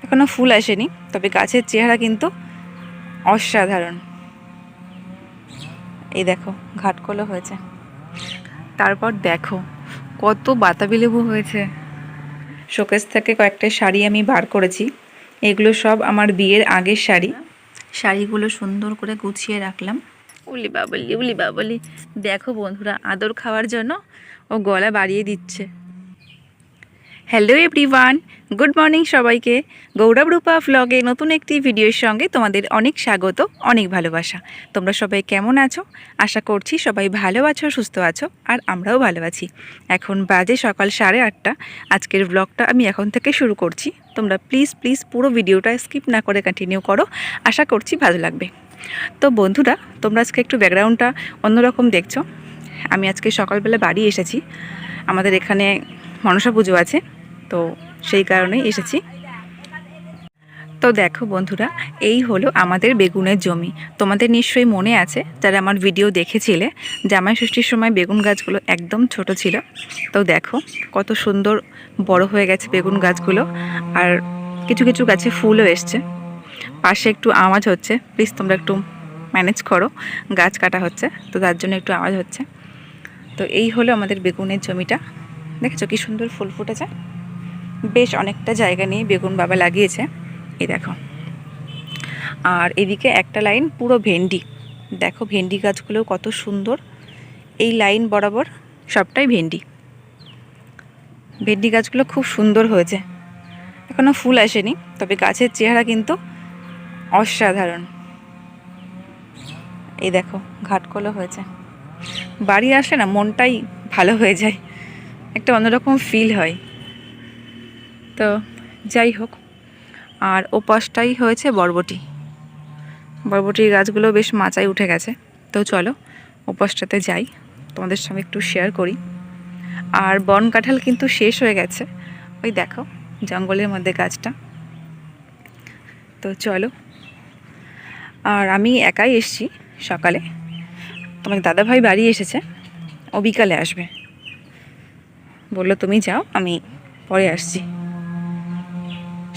এখনো ফুল আসেনি, তবে গাছের চেহারা কিন্তু অসাধারণ। এই দেখো ঘাটকোলো হয়েছে, তারপর দেখো কত বাতাবি লেবু হয়েছে। শোকেস থেকে কয়েকটা শাড়ি আমি বার করেছি, এগুলো সব আমার বিয়ের আগের শাড়ি। শাড়িগুলো সুন্দর করে গুছিয়ে রাখলাম। উলি বাবলি উলি বাবলি, দেখো বন্ধুরা আদর খাওয়ার জন্য ও গলা বাড়িয়ে দিচ্ছে। হ্যালো এভরিওয়ান, গুড মর্নিং সবাইকে। গৌরব রূপা ভ্লগে নতুন একটি ভিডিওর সঙ্গে তোমাদের অনেক স্বাগত, অনেক ভালোবাসা। তোমরা সবাই কেমন আছো? আশা করছি সবাই ভালো আছো, সুস্থ আছো, আর আমরাও ভালো আছি। এখন বাজে সকাল 8:30। আজকের ব্লগটা আমি এখন থেকে শুরু করছি। তোমরা প্লিজ প্লিজ পুরো ভিডিওটা স্কিপ না করে কন্টিনিউ করো, আশা করছি ভালো লাগবে। তো বন্ধুরা, তোমরা আজকে একটু ব্যাকগ্রাউন্ডটা অন্যরকম দেখছো। আমি আজকে সকালবেলা বাড়ি এসেছি, আমাদের এখানে মনসা পুজো আছে, তো সেই কারণেই এসেছি। তো দেখো বন্ধুরা, এই হলো আমাদের বেগুনের জমি। তোমাদের নিশ্চয়ই মনে আছে, যারা আমার ভিডিও দেখেছিলে, জামাই ষষ্ঠীর সময় বেগুন গাছগুলো একদম ছোট ছিল। তো দেখো কত সুন্দর বড় হয়ে গেছে বেগুন গাছগুলো, আর কিছু কিছু গাছে ফুলও এসছে। পাশে একটু আওয়াজ হচ্ছে, প্লিজ তোমরা একটু ম্যানেজ করো, গাছ কাটা হচ্ছে তো তার জন্য একটু আওয়াজ হচ্ছে। তো এই হলো আমাদের বেগুনের জমিটা, দেখেছো কি সুন্দর ফুল ফুটেছে। বেশ অনেকটা জায়গা নিয়ে বেগুন বাবা লাগিয়েছে, এই দেখো। আর এদিকে একটা লাইন পুরো ভেন্ডি, দেখো ভেন্ডি গাছগুলো কত সুন্দর। এই লাইন বরাবর সবটাই ভেন্ডি। ভেন্ডি গাছগুলো খুব সুন্দর হয়েছে, এখনও ফুল আসেনি, তবে গাছের চেহারা কিন্তু অসাধারণ। এই দেখো ঘাটকোলো হয়েছে। বাড়ি আসলে না মনটাই ভালো হয়ে যায়, একটা অন্যরকম ফিল হয়। তো যাই হোক, আর ও পাশটাই হয়েছে বরবটি। বরবটির গাছগুলো বেশ মাচায় উঠে গেছে। তো চলো ও পাশটাতে যাই, তোমাদের সঙ্গে একটু শেয়ার করি। আর বন কাঁঠাল কিন্তু শেষ হয়ে গেছে, ওই দেখো জঙ্গলের মধ্যে গাছটা। তো চলো, আর আমি একাই এসছি সকালে, তোমার দাদাভাই বাড়ি এসেছে, ও বিকালে আসবে। বললো তুমি যাও, আমি পরে আসছি।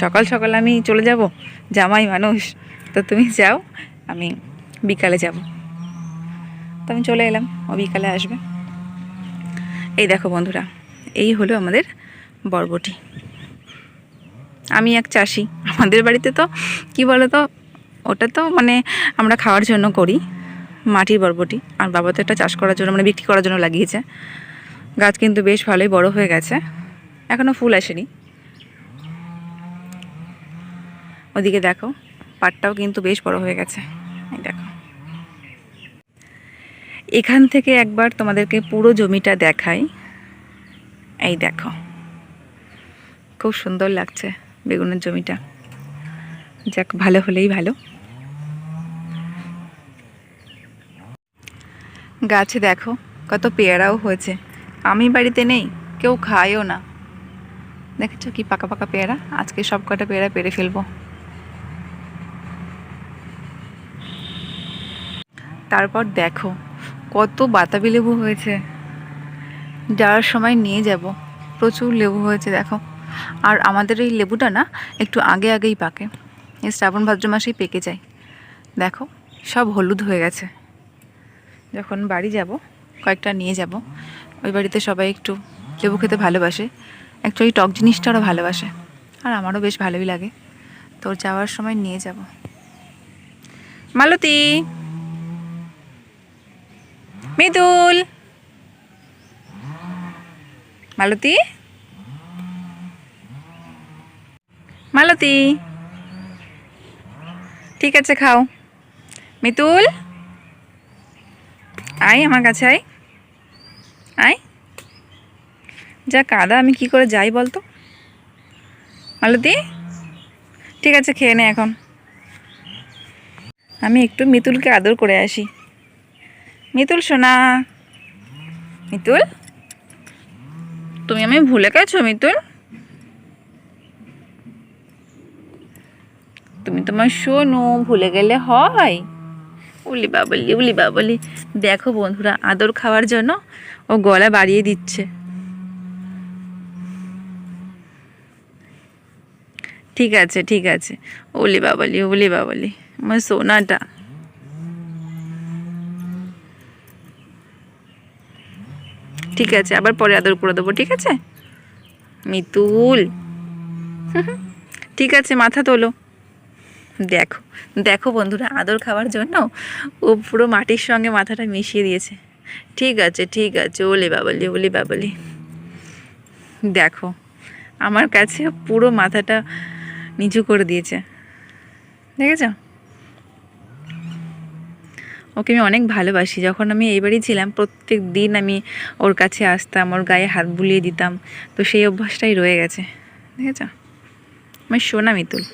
সকাল সকাল আমি চলে যাব, জামাই মানুষ, তো তুমি যাও, আমি বিকালে যাব। তো আমি চলে এলাম, ও বিকালে আসবে। এই দেখো বন্ধুরা, এই হলো আমাদের বরবটি। আমি এক চাষি, আমাদের বাড়িতে তো কি বলো তো, ওটা তো মানে আমরা খাওয়ার জন্য করি, মাটির বরবটি। আর বাবা তো এটা চাষ করার জন্য মানে বিক্রি করার জন্য লাগিয়েছে। গাছ কিন্তু বেশ ভালোই বড় হয়ে গেছে, এখনও ফুল আসেনি। ওদিকে দেখো পাটটাও কিন্তু বেশ বড় হয়ে গেছে, এই দেখো। এখান থেকে একবার তোমাদেরকে পুরো জমিটা দেখাই। এই দেখো খুব সুন্দর লাগছে বেগুনের জমিটা, যাক ভালো হলেই ভালো। গাছে দেখো কত পেয়ারাও হয়েছে, আমি বাড়িতে নেই, কেউ খায়ও না। দেখেছো কি পাকা পাকা পেয়ারা, আজকে সব কটা পেয়ারা পেরে ফেলবো। তারপর দেখো কত বাতাবি লেবু হয়েছে, যাওয়ার সময় নিয়ে যাব। প্রচুর লেবু হয়েছে দেখো। আর আমাদের এই লেবুটা না একটু আগে আগেই পাকে, এই শ্রাবণ ভাদ্র মাসেই পেকে যায়। দেখো সব হলুদ হয়ে গেছে। যখন বাড়ি যাব কয়েকটা নিয়ে যাব, ওই বাড়িতে সবাই একটু লেবু খেতে ভালোবাসে, অ্যাকচুয়ালি টক জিনিসটা ওরা ভালোবাসে, আর আমারও বেশ ভালোই লাগে। তো যাওয়ার সময় নিয়ে যাব। মালতী, মৃদুল, মালতী, মালতী, ঠিক আছে খাও। মিতুল আয় আমার কাছে, আয় আয়। যা কাদা, আমি কি করে যাই বলতো। মালতী ঠিক আছে খেয়ে নে এখন, আমি একটু মিতুলকে আদর করে আসি। মিতুল সোনা, মিতুল তুমি আমি ভুলে গেছো মিতুল, তুমি তোমার শোনো, ভুলে গেলে হয়। উলি বাবলি উলি বাবলি, দেখো বন্ধুরা আদর খাওয়ার জন্য ও গলা বাড়িয়ে দিচ্ছে। ঠিক আছে ঠিক আছে। ওলি বাবালি ওলি বাবালি, আমার সোনাটা। ঠিক আছে, আবার পরে আদর করে দেবো, ঠিক আছে মিতুল। ঠিক আছে, মাথা তোলো। দেখো দেখো বন্ধুরা, আদর খাওয়ার জন্য ও পুরো মাটির সঙ্গে মাথাটা মিশিয়ে দিয়েছে। ঠিক আছে ওলে বাবালি ওলে বাবালি। দেখো আমার কাছে পুরো মাথাটা নিচু করে দিয়েছে, দেখেছ? ওকে আমি অনেক ভালোবাসি। যখন আমি এই বাড়ি ছিলাম প্রত্যেক দিন আমি ওর কাছে আসতাম, ওর গায়ে হাত বুলিয়ে দিতাম, তো সেই অভ্যাসটাই রয়ে গেছে, দেখেছ? আমার সোনা মিতুল।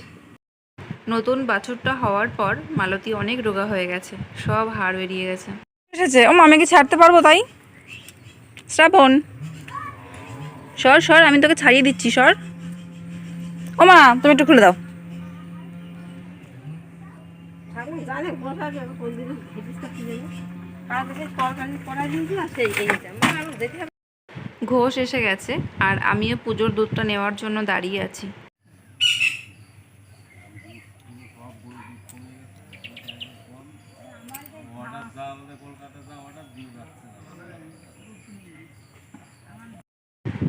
নতুন বাছুরটা হওয়ার পর মালতী অনেক রোগা হয়ে গেছে, সব হাড় বেরিয়ে গেছে। এসেছে ও, আমি কি ছাড়তে পারবো তাই? শ্রাবণ সর সর, আমি তোকে ছাড়িয়ে দিচ্ছি, সর। ও মা, তুমি একটু খুলে দাও। ঘোষ এসে গেছে আর আমিও পুজোর দুধটা নেওয়ার জন্য দাঁড়িয়ে আছি।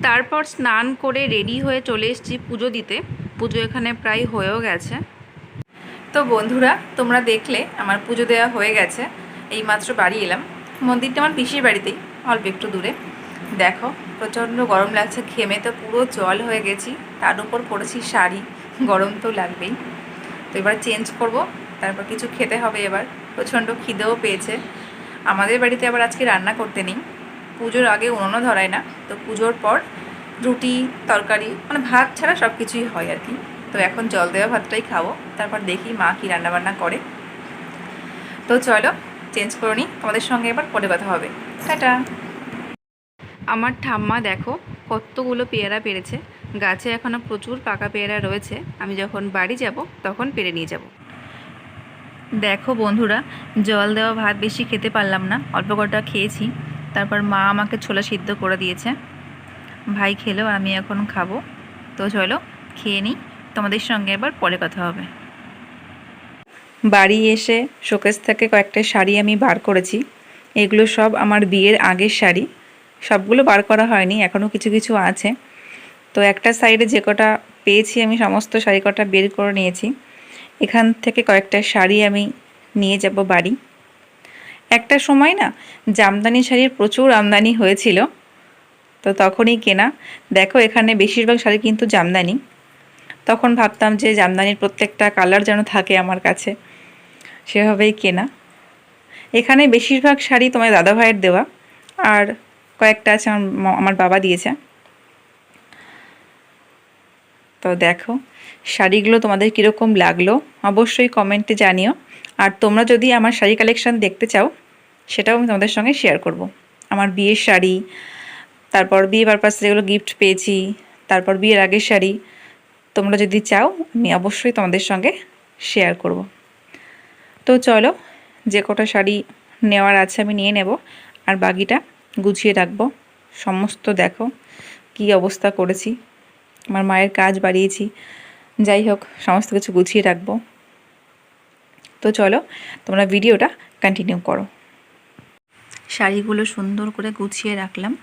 তারপর স্নান করে রেডি হয়ে চলে এসেছি পুজো দিতে। পুজো এখানে প্রায় হয়েও গেছে। তো বন্ধুরা, তোমরা দেখলে আমার পুজো দেওয়া হয়ে গেছে। এইমাত্র বাড়ি এলাম। মন্দিরটা আমার পিসির বাড়িতেই, অল্প একটু দূরে। দেখো প্রচণ্ড গরম লাগছে, ঘেমে তো পুরো জল হয়ে গেছি, তার উপর পরেছি শাড়ি, গরম তো লাগবেই। তো এবার চেঞ্জ করব, তারপর কিছু খেতে হবে। এবার প্রচণ্ড খিদেও পেয়েছে। আমাদের বাড়িতে আবার আজকে রান্না করতে নেই, পুজোর আগে উনুনও ধরায় না, তো পুজোর পর রুটি তরকারি মানে ভাত ছাড়া সব কিছুই হয় আর কি। তো এখন জল দেওয়া ভাতটাই খাবো, তারপর দেখি মা কী রান্নাবান্না করে। তো চলো চেঞ্জ করে নিই, তোমাদের সঙ্গে এবার পরে কথা হবে। টাটা। আমার ঠাম্মা দেখো কতগুলো পেয়ারা পেরেছে, গাছে এখনও প্রচুর পাকা পেয়ারা রয়েছে, আমি যখন বাড়ি যাব তখন পেরে নিয়ে যাব। দেখো বন্ধুরা, জল দেওয়া ভাত বেশি খেতে পারলাম না, অল্প কটা খেয়েছি। তারপর মা আমাকে ছোলা সিদ্ধ করে দিয়েছে, ভাই খেলো, আমি এখন খাবো। তো চলো খেয়ে নিই, তোমাদের সঙ্গে এবার পরে কথা হবে। বাড়ি এসে শোকেস থেকে কয়েকটা শাড়ি আমি বার করেছি। এগুলো সব আমার বিয়ের আগের শাড়ি, সবগুলো বার করা হয়নি, এখনও কিছু কিছু আছে। তো একটা সাইডে যে কটা পেয়েছি আমি সমস্ত শাড়ি কটা বের করে নিয়েছি। এখান থেকে কয়েকটা শাড়ি আমি নিয়ে যাব বাড়ি। একটা সময় না জামদানি শাড়ির প্রচুর আমদানি হয়েছিল, তো তখনই কেনা। দেখো এখানে বেশিরভাগ শাড়ি কিন্তু জামদানি। তখন ভাবতাম যে জামদানির প্রত্যেকটা কালার যেন থাকে আমার কাছে, সেভাবেই কেনা। এখানে বেশিরভাগ শাড়ি তোমার দাদাভাইয়ের দেওয়া, আর কয়েকটা আছে আমার বাবা দিয়েছে। তো দেখো শাড়িগুলো তোমাদের কীরকম লাগলো অবশ্যই কমেন্টে জানিও। আর তোমরা যদি আমার শাড়ি কালেকশান দেখতে চাও সেটাও আমি তোমাদের সঙ্গে শেয়ার করব। আমার বিয়ের শাড়ি, তারপর বিয়ে পারপাসে যেগুলো গিফট পেয়েছি, তারপর বিয়ের আগের শাড়ি, তোমরা যদি চাও আমি অবশ্যই তোমাদের সঙ্গে শেয়ার করব। তো চলো যে কটা শাড়ি নেওয়ার আছে আমি নিয়ে নেব, আর বাকিটা গুছিয়ে রাখবো। সমস্ত দেখো কি অবস্থা করেছি, আমার মায়ের কাজ বাড়িয়েছি, যাই হোক সমস্ত কিছু গুছিয়ে রাখবো। তো চলো তোমরা ভিডিওটা কন্টিনিউ করো। শাড়িগুলো সুন্দর করে গুছিয়ে রাখলাম,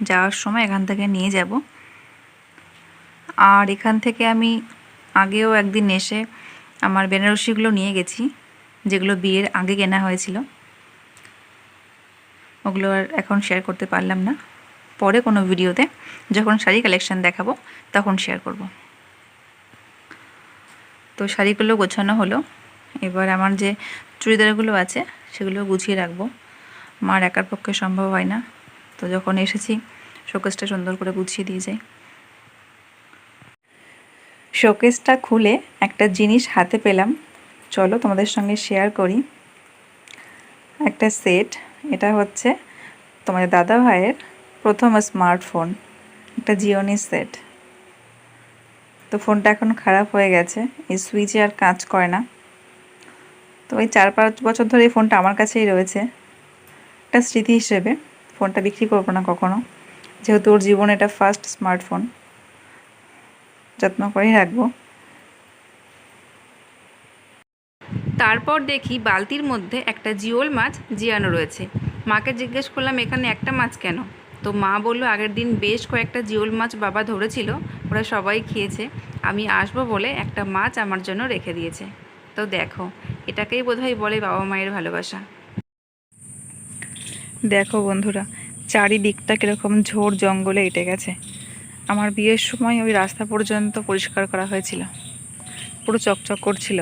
যাওয়ার সময় এখান থেকে নিয়ে যাব। আর এখান থেকে আমি আগেও একদিন এসে আমার বেনারসিগুলো নিয়ে গেছি, যেগুলো বিয়ের আগে কেনা হয়েছিল। ওগুলো আর এখন শেয়ার করতে পারলাম না, পরে কোনো ভিডিওতে যখন শাড়ি কালেকশান দেখাবো তখন শেয়ার করব। তো শাড়িগুলো গোছানো হলো, এবার আমার যে চুড়িদারগুলো আছে সেগুলো গুছিয়ে রাখবো। মার একার পক্ষে সম্ভব হয় না, তো যখন এসেছি শোকেসটা সুন্দর করে গুছিয়ে দিয়ে যাই। শোকেসটা খুলে একটা জিনিস হাতে পেলাম, চলো তোমাদের সঙ্গে শেয়ার করি। একটা সেট, এটা হচ্ছে তোমাদের দাদা ভাইয়ের প্রথম স্মার্টফোন, একটা জিওনি সেট। তো ফোনটা এখন খারাপ হয়ে গেছে, এই সুইচে আর কাজ করে না। তো এই 4-5 বছর ধরে এই ফোনটা আমার কাছেই রয়েছে, একটা স্মৃতি হিসেবে। ফোনটা বিক্রি করবো না কখনো, যেহেতু ওর জীবনে এটা ফার্স্ট স্মার্টফোন, যত্ন করেই রাখবো। তারপর দেখি বালতির মধ্যে একটা জিওল মাছ জিয়ানো রয়েছে। মাকে জিজ্ঞেস করলাম এখানে একটা মাছ কেন? তো মা বলল আগের দিন বেশ কয়েকটা জিওল মাছ বাবা ধরেছিল, ওরা সবাই খেয়েছে, আমি আসবো বলে একটা মাছ আমার জন্য রেখে দিয়েছে। তো দেখো, এটাকেই বোধহয় বলে বাবা মায়ের ভালোবাসা। দেখো বন্ধুরা, চারিদিকটা কীরকম ঝোড় জঙ্গলে এঁটে গেছে। আমার বিয়ের সময় ওই রাস্তা পর্যন্ত পরিষ্কার করা হয়েছিল, পুরো চকচক করছিল,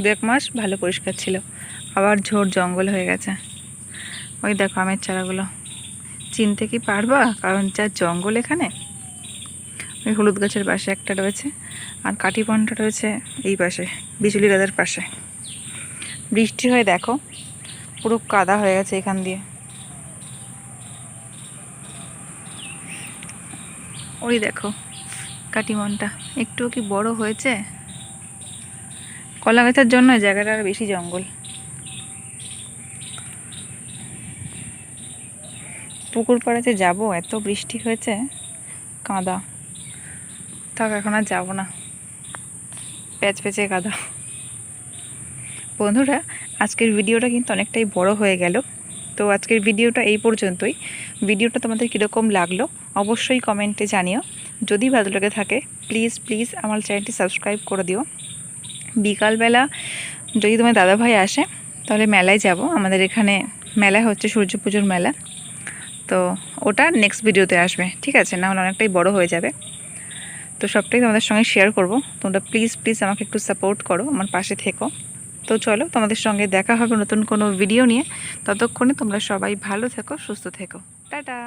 1 মাস ভালো পরিষ্কার ছিল, আবার ঝোড় জঙ্গল হয়ে গেছে। ওই দেখো আমের চারাগুলো, চিনতে কি পারবা? কারণ যা জঙ্গল এখানে। ওই হলুদ গাছের পাশে একটা রয়েছে, আর কাঠিপনটা রয়েছে এই পাশে বিচুলি গাছের পাশে। বৃষ্টি হয়ে দেখো পুরো কাদা হয়ে গেছে এখান দিয়ে। ওই দেখো কাটিমনটা একটু কি বড় হয়েছে? কলা গাছের জন্য জায়গাটা আরো বেশি জঙ্গল। পুকুর পাড়াতে যাবো, এত বৃষ্টি হয়েছে, কাদা। থাক, এখন আর যাবো না, প্যাচ প্যাচে কাদা। বন্ধুরা, আজকের ভিডিওটা কিন্তু অনেকটাই বড় হয়ে গেল। তো আজকের ভিডিওটা এই পর্যন্তই। ভিডিওটা তোমাদের কীরকম লাগলো অবশ্যই কমেন্টে জানিও। যদি ভালো লেগে থাকে প্লিজ প্লিজ আমার চ্যানেলটি সাবস্ক্রাইব করে দিও। বিকালবেলা যদি তোমার দাদাভাই আসে তাহলে মেলায় যাব। আমাদের এখানে মেলা হচ্ছে, সূর্য পুজোর মেলা। তো ওটা নেক্সট ভিডিওতে আসবে, ঠিক আছে? না হলে অনেকটাই বড় হয়ে যাবে। তো সবটাই তোমাদের সঙ্গে শেয়ার করব। তোমরা প্লিজ প্লিজ আমাকে একটু সাপোর্ট করো, আমার পাশে থেকো। তো চলো, তোমাদের সঙ্গে দেখা হবে নতুন কোনো ভিডিও নিয়ে। ততক্ষণে তোমরা সবাই ভালো থেকো, সুস্থ থেকো। টাটা।